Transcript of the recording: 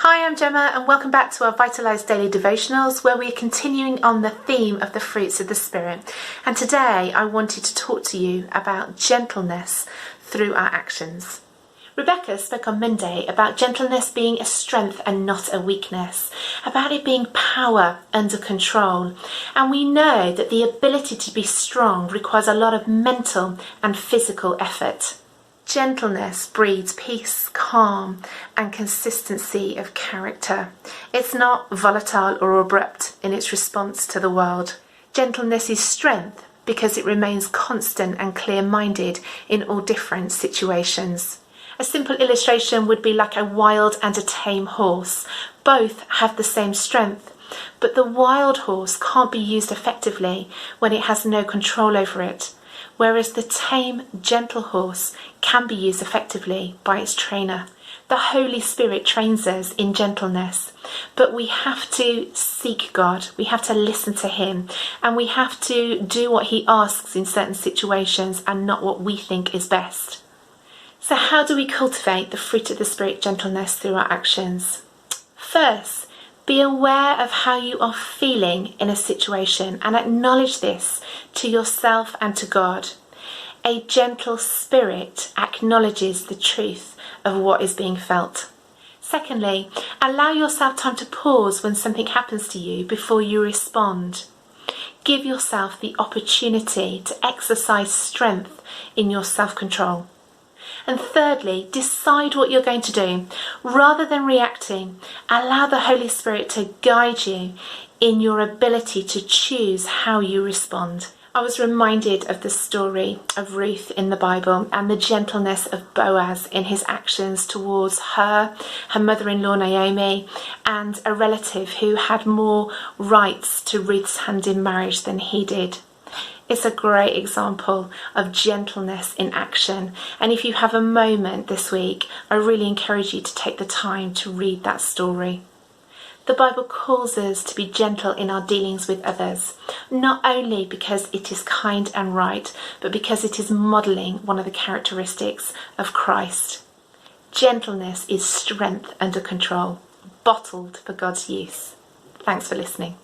Hi, I'm Gemma and welcome back to our Vitalise Daily Devotionals, where we're continuing on the theme of the fruits of the Spirit. And today I wanted to talk to you about gentleness through our actions. Rebecca spoke on Monday about gentleness being a strength and not a weakness, about it being power under control. And we know that the ability to be strong requires a lot of mental and physical effort. Gentleness breeds peace, calm, and consistency of character. It's not volatile or abrupt in its response to the world. Gentleness is strength because it remains constant and clear-minded in all different situations. A simple illustration would be like a wild and a tame horse. Both have the same strength, but the wild horse can't be used effectively when it has no control over it, whereas the tame, gentle horse can be used effectively by its trainer. The Holy Spirit trains us in gentleness, but we have to seek God, we have to listen to Him, and we have to do what He asks in certain situations and not what we think is best. So how do we cultivate the fruit of the Spirit, gentleness, through our actions? First, be aware of how you are feeling in a situation and acknowledge this to yourself and to God. A gentle spirit acknowledges the truth of what is being felt. Secondly, allow yourself time to pause when something happens to you before you respond. Give yourself the opportunity to exercise strength in your self-control. And thirdly, decide what you're going to do. Rather than reacting, allow the Holy Spirit to guide you in your ability to choose how you respond. I was reminded of the story of Ruth in the Bible and the gentleness of Boaz in his actions towards her mother-in-law Naomi, and a relative who had more rights to Ruth's hand in marriage than he did. It's a great example of gentleness in action. And if you have a moment this week, I really encourage you to take the time to read that story. The Bible calls us to be gentle in our dealings with others, not only because it is kind and right, but because it is modelling one of the characteristics of Christ. Gentleness is strength under control, bottled for God's use. Thanks for listening.